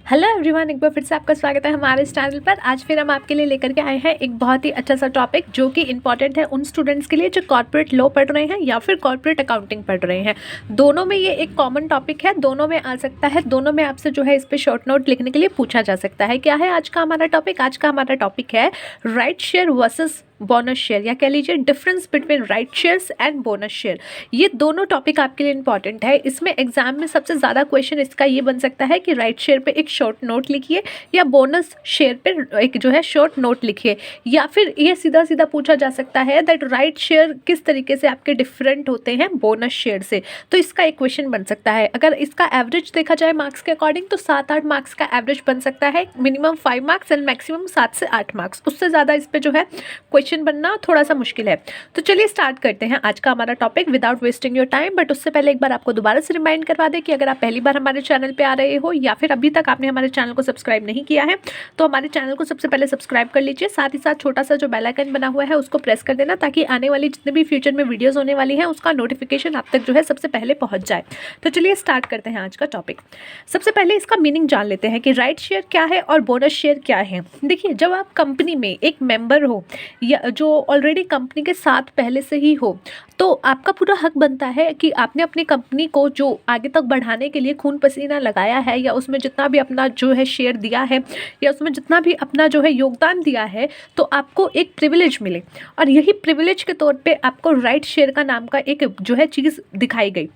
Hello everyone, एक बार फिर से आपका स्वागत है हमारे इस चैनल पर। आज फिर हम आपके लिए लेकर के आए हैं एक बहुत ही अच्छा सा टॉपिक जो कि इंपॉर्टेंट है उन स्टूडेंट्स के लिए जो कॉर्पोरेट लॉ पढ़ रहे हैं या फिर कॉर्पोरेट अकाउंटिंग पढ़ रहे हैं। दोनों में ये एक कॉमन टॉपिक है, दोनों में आ सकता है, दोनों में आपसे जो है इस पर शॉर्ट नोट लिखने के लिए पूछा जा सकता है। क्या है आज का हमारा टॉपिक? आज का हमारा टॉपिक है right share versus bonus share, या कह लीजिए difference between right shares and bonus share. ये दोनों टॉपिक आपके लिए इंपॉर्टेंट है। इसमें एग्जाम में सबसे ज़्यादा क्वेश्चन इसका ये बन सकता है कि राइट शेयर पे एक शॉर्ट नोट लिखिए या बोनस शेयर पे एक जो है शॉर्ट नोट लिखिए, या फिर ये सीधा सीधा पूछा जा सकता है दैट राइट शेयर किस तरीके से आपके डिफरेंट होते हैं बोनस शेयर से। तो इसका एक क्वेश्चन बन सकता है। अगर इसका एवरेज देखा जाए मार्क्स के अकॉर्डिंग तो 7-8 मार्क्स का एवरेज बन सकता है, मिनिमम 5 मार्क्स एंड मैक्सिमम 7 से 8 मार्क्स। उससे ज़्यादा इस पर जो है क्वेश्चन बनना थोड़ा सा मुश्किल है। तो चलिए स्टार्ट करते हैं आज का हमारा topic without wasting your time. But उससे पहले एक बार आपको दोबारा से रिमाइंड करवा दें कि अगर आप पहली बार हमारे चैनल पे आ रहे हो या फिर अभी तक आपने हमारे चैनल को सब्सक्राइब नहीं किया है तो हमारे चैनल को सबसे पहले सब्सक्राइब कर लीजिए। साथ ही साथ छोटा सा जो बेल आइकन बना हुआ है उसको प्रेस कर देना ताकि आने वाली जितने भी फ्यूचर में वीडियोज़ होने वाली हैं उसका नोटिफिकेशन आप तक जो है सबसे पहले पहुँच जाए। तो चलिए स्टार्ट करते हैं आज का टॉपिक। सबसे पहले इसका मीनिंग जान लेते हैं कि राइट शेयर क्या है और बोनस शेयर क्या है। देखिए, जब आप कंपनी में एक मेंबर हो या जो ऑलरेडी कंपनी के साथ पहले से ही हो तो आपका पूरा हक बनता है कि आपने अपनी कंपनी को जो आगे तक बढ़ाने के लिए खून पसीना लगाया है या उसमें जितना भी अपना जो है शेयर दिया है या उसमें जितना भी अपना जो है योगदान दिया है तो आपको एक प्रिविलेज मिले, और यही प्रिविलेज के तौर पे आपको राइट शेयर का नाम का एक जो है चीज़ दिखाई गई।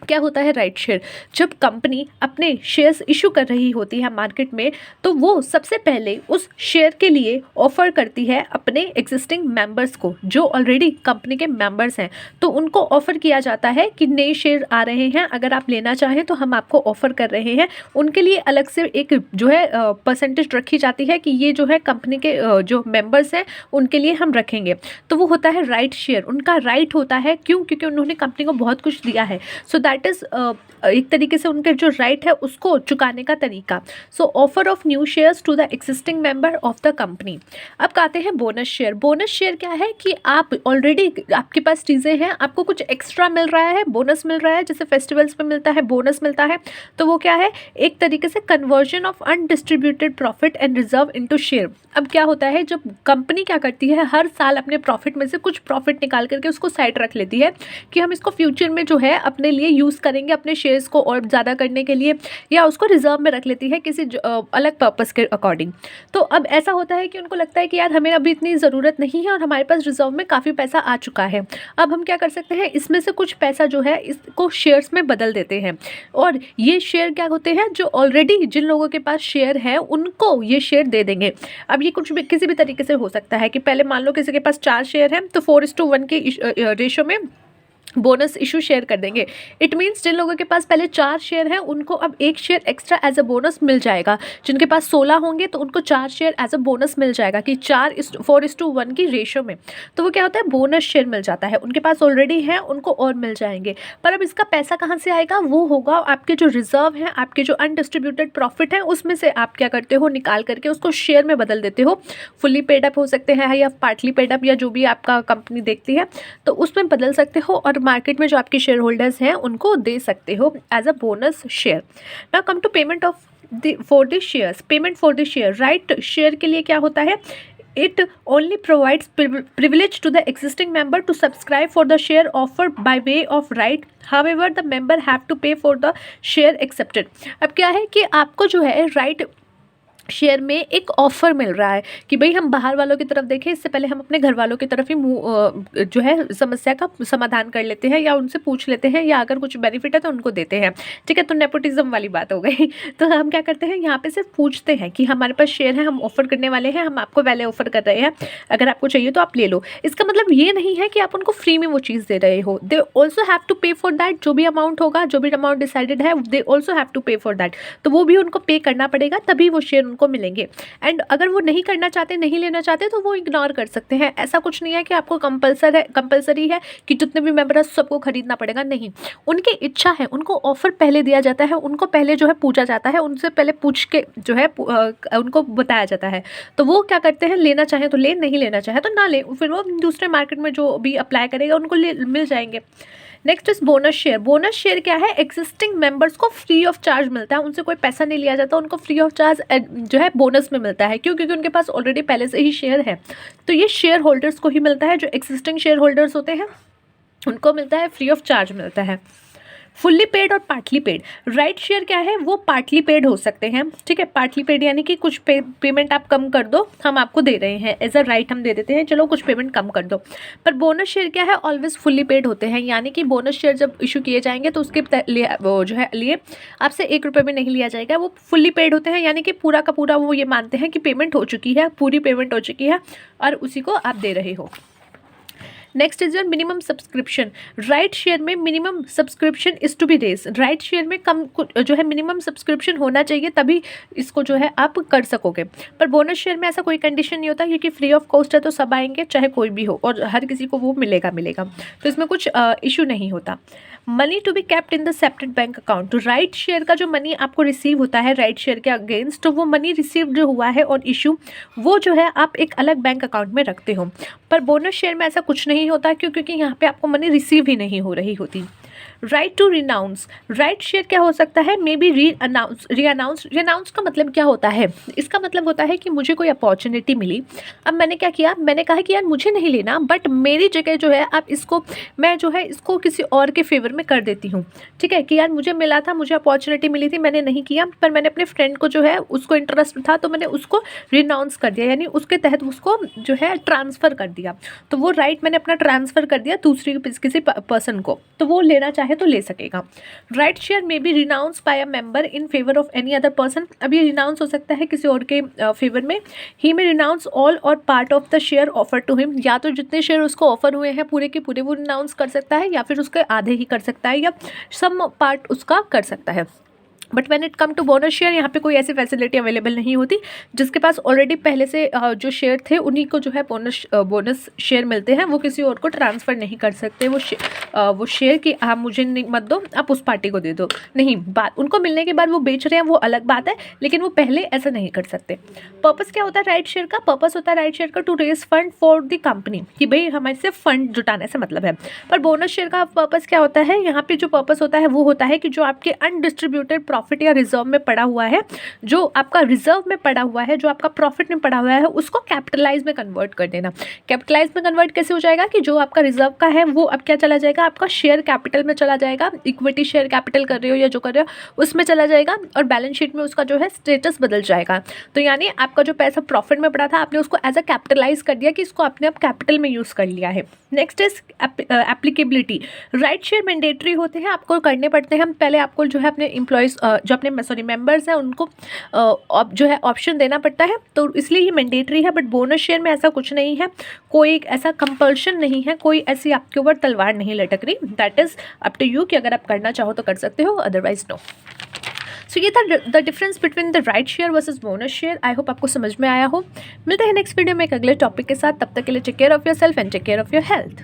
क्या होता है राइट शेयर? जब कंपनी अपने शेयर्स इशू कर रही होती है मार्केट में तो वो सबसे पहले उस शेयर के लिए ऑफर करती है अपने एग्जिस्टिंग मेंबर्स को जो ऑलरेडी कंपनी के मेंबर्स हैं। तो उनको ऑफर किया जाता है कि नए शेयर आ रहे हैं, अगर आप लेना चाहें तो हम आपको ऑफर कर रहे हैं। उनके लिए अलग से एक जो है परसेंटेज रखी जाती है कि ये जो है कंपनी के जो मेंबर्स हैं उनके लिए हम रखेंगे। तो वो होता है राइट शेयर, उनका राइट होता है। क्यों? क्योंकि उन्होंने कंपनी को बहुत कुछ दिया है। सो दैट इज़ एक तरीके से उनके जो राइट है उसको चुकाने का तरीका। So offer of new shares to the existing member of the company. अब कहते हैं बोनस शेयर। बोनस शेयर क्या है कि आप ऑलरेडी आपके पास चीज़ें हैं, आपको कुछ एक्स्ट्रा मिल रहा है, बोनस मिल रहा है, जैसे फेस्टिवल्स पे मिलता है बोनस मिलता है। तो वो क्या है? एक तरीके से conversion of undistributed profit and reserve into share. अब क्या होता है, जब कंपनी क्या करती है हर साल अपने प्रॉफिट में से कुछ प्रॉफिट निकाल करके उसको साइड रख लेती है कि हम इसको फ्यूचर में जो है अपने लिए यूज़ करेंगे, अपने शेयर्स को और ज़्यादा करने के लिए, या उसको रिजर्व में रख लेती है किसी अलग पर्पस के अकॉर्डिंग। तो अब ऐसा होता है कि उनको लगता है कि यार हमें अभी इतनी ज़रूरत नहीं है और हमारे पास रिजर्व में काफ़ी पैसा आ चुका है। अब हम क्या कर सकते हैं, इसमें से कुछ पैसा जो है इसको शेयर्स में बदल देते हैं। और ये शेयर क्या होते हैं, जो ऑलरेडी जिन लोगों के पास शेयर है उनको ये शेयर दे देंगे। अब ये कुछ भी किसी भी तरीके से हो सकता है कि पहले मान लो किसी के पास 4 शेयर हैं तो 4:1 के रेशो में बोनस इशू शेयर कर देंगे। इट मीन्स जिन लोगों के पास पहले 4 शेयर हैं उनको अब 1 share extra as a bonus मिल जाएगा। जिनके पास 16 होंगे तो उनको 4 शेयर एज अ बोनस मिल जाएगा कि 4:4 की रेशो में। तो वो क्या होता है, बोनस शेयर मिल जाता है। उनके पास ऑलरेडी है, उनको और मिल जाएंगे। पर अब इसका पैसा कहाँ से आएगा? वो होगा आपके जो रिजर्व हैं, आपके जो अनडिस्ट्रीब्यूटेड प्रॉफिट है उसमें से आप क्या करते हो, निकाल करके उसको शेयर में बदल देते हो। फुल्ली पेड अप हो सकते हैं या पार्टली पेड अप, या जो भी आपका कंपनी देखती है तो उसमें बदल सकते हो और मार्केट में जो आपके शेयर होल्डर्स हैं उनको दे सकते हो as a bonus share. Now come to payment of for the shares. Payment for the share, right share के लिए क्या होता है, it only provides privilege to the existing member to subscribe for the share offered by way of right. However, the member have to pay for the share accepted. अब क्या है कि आपको जो है राइट शेयर में एक ऑफ़र मिल रहा है कि भाई हम बाहर वालों की तरफ देखें, इससे पहले हम अपने घर वालों की तरफ ही जो है समस्या का समाधान कर लेते हैं या उनसे पूछ लेते हैं, या अगर कुछ बेनिफिट है तो उनको देते हैं। ठीक है, तो नेपोटिज्म वाली बात हो गई। तो हम क्या करते हैं, यहाँ पे सिर्फ पूछते हैं कि हमारे पास शेयर है, हम ऑफ़र करने वाले हैं, हम आपको पहले ऑफ़र कर रहे हैं, अगर आपको चाहिए तो आप ले लो। इसका मतलब ये नहीं है कि आप उनको फ्री में वो चीज़ दे रहे हो। दे ऑल्सो हैव टू पे फॉर दैट। जो भी अमाउंट होगा, जो भी अमाउंट डिसाइडेड है, दे ऑल्सो हैव टू पे फॉर दैट। तो वो भी उनको पे करना पड़ेगा, तभी वो शेयर उनको मिलेंगे। एंड अगर वो नहीं करना चाहते, नहीं लेना चाहते तो वो इग्नोर कर सकते हैं। ऐसा कुछ नहीं है कि आपको कंपलसरी है कि जितने भी मेंबर है सबको खरीदना पड़ेगा, नहीं। उनकी इच्छा है, उनको ऑफर पहले दिया जाता है, उनको पहले जो है पूछा जाता है, उनसे पहले पूछ के जो है उनको बताया जाता है। तो वो क्या करते हैं, लेना चाहे तो ले, नहीं लेना चाहे तो ना ले, फिर वो दूसरे मार्केट में जो भी अप्लाई करेगा उनको मिल जाएंगे। Next is bonus share. Bonus share क्या है, एग्जिस्टिंग मेंबर्स को फ्री ऑफ चार्ज मिलता है, उनसे कोई पैसा नहीं लिया जाता, उनको फ्री ऑफ चार्ज जो है बोनस में मिलता है। क्यों? क्योंकि उनके पास ऑलरेडी पहले से ही शेयर है। तो ये शेयर होल्डर्स को ही मिलता है, जो एग्जिस्टिंग शेयर होल्डर्स होते हैं उनको मिलता है, फ्री ऑफ चार्ज मिलता है। फुल्ली पेड और पार्टली पेड। राइट शेयर क्या है, वो पार्टली पेड हो सकते हैं, ठीक है। पार्टली पेड यानी कि कुछ पेमेंट आप कम कर दो, हम आपको दे रहे हैं एज अ राइट, हम दे देते हैं, चलो कुछ पेमेंट कम कर दो। पर बोनस शेयर क्या है, ऑलवेज फुल्ली पेड होते हैं, यानी कि बोनस शेयर जब इशू किए जाएंगे तो उसके लिए वो जो है लिए आपसे 1 रुपये भी नहीं लिया जाएगा, वो फुल्ली पेड होते हैं, यानी कि पूरा का पूरा वो ये मानते हैं कि पेमेंट हो चुकी है, पूरी पेमेंट हो चुकी है और उसी को आप दे रहे हो। Next is your minimum subscription. Right share में minimum subscription is to be raise. Right share में कम जो है मिनिमम सब्सक्रिप्शन होना चाहिए, तभी इसको जो है आप कर सकोगे। पर बोनस शेयर में ऐसा कोई कंडीशन नहीं होता, क्योंकि फ्री ऑफ कॉस्ट है तो सब आएंगे, चाहे कोई भी हो, और हर किसी को वो मिलेगा, तो इसमें कुछ इशू नहीं होता। Money to be kept in the separate bank account. Right share का जो मनी आपको रिसीव होता है राइट शेयर के अगेंस्ट, तो वो मनी रिसीव जो हुआ है और इशू, वो जो है आप एक अलग बैंक अकाउंट में रखते हो। पर बोनस शेयर में ऐसा कुछ नहीं होता, क्योंकि यहाँ पे आपको मनी रिसीव ही नहीं हो रही होती। Right to renounce. Right share क्या हो सकता है, मे बी री अनाउंस का मतलब क्या होता है, इसका मतलब होता है कि मुझे कोई अपॉर्चुनिटी मिली, अब मैंने क्या किया, मैंने कहा कि यार मुझे नहीं लेना, बट मेरी जगह जो है आप इसको, मैं जो है इसको किसी और के फेवर में कर देती हूँ, ठीक है। कि यार मुझे मिला था, मुझे अपॉर्चुनिटी मिली थी, मैंने नहीं किया, पर मैंने अपने फ्रेंड को जो है उसको इंटरेस्ट था तो मैंने उसको रिनाउंस कर दिया, यानी उसके तहत उसको जो है ट्रांसफ़र कर दिया। तो वो राइट मैंने अपना ट्रांसफ़र कर दिया दूसरी किसी पर्सन को, तो वो लेना चाहे तो ले सकेगा। राइट शेयर में be renounce by a member in favour of any other person. अब ये रिनाउंस हो सकता है किसी और के फेवर में। ही में रिनाउंस ऑल और part of the share offer to him. या तो जितने शेयर उसको ऑफर हुए हैं पूरे के पूरे वो रिनाउंस कर सकता है, या फिर उसके आधे ही कर सकता है, या सम पार्ट उसका कर सकता है। But when it come to bonus share, यहाँ पे कोई ऐसी फैसिलिटी अवेलेबल नहीं होती। जिसके पास ऑलरेडी पहले से जो शेयर थे उन्हीं को जो है बोनस शेयर मिलते हैं, वो किसी और को ट्रांसफ़र नहीं कर सकते। वो शेयर कि आप मुझे नहीं मत दो, आप उस पार्टी को दे दो, नहीं, बात उनको मिलने के बाद वो बेच रहे हैं वो अलग बात है, लेकिन वो पहले ऐसा नहीं कर सकते। पर्पस क्या होता है राइट शेयर का, पर्पस होता है राइट शेयर का to raise fund for the company, कि भाई हमारे से फंड जुटाने से मतलब है। पर बोनस शेयर का पर्पस क्या होता है, यहाँ पे जो पर्पस होता है वो होता है कि जो आपके अनडिस्ट्रीब्यूटेड प्रॉफिट या रिजर्व में पड़ा हुआ है, जो आपका रिजर्व में पड़ा हुआ है, जो आपका प्रॉफिट में पड़ा हुआ है, उसको कैपिटलाइज में कन्वर्ट कर देना। कैपिटलाइज में कन्वर्ट कैसे हो जाएगा कि जो आपका रिजर्व का है वो अब क्या चला जाएगा, आपका शेयर कैपिटल में चला जाएगा, इक्विटी शेयर कैपिटल कर रहे हो या जो कर रहे हो उसमें चला जाएगा, और बैलेंस शीट में उसका जो है स्टेटस बदल जाएगा। तो यानी आपका जो पैसा प्रॉफिट में पड़ा था आपने उसको एज अ कैपिटलाइज कर दिया, कि इसको आपने अब कैपिटल में यूज़ कर लिया है। Next is applicability. Right share mandatory होते हैं, आपको करने पड़ते हैं। पहले आपको जो है अपने एम्प्लॉयज़ जो अपने मेंबर्स हैं उनको जो है ऑप्शन देना पड़ता है, तो इसलिए ही मैंडेटरी है। बट बोनस शेयर में ऐसा कुछ नहीं है, कोई ऐसा कंपल्शन नहीं है, कोई ऐसी आपके ऊपर तलवार नहीं लटक रही। That is up to you कि अगर आप करना चाहो तो कर सकते हो, अदरवाइज नो। सो ये था the difference between the right share versus bonus share. I hope आपको समझ में आया हो। मिलते हैं नेक्स्ट वीडियो में एक अगले टॉपिक के साथ, तब तक के लिए take care of yourself and take care of your health.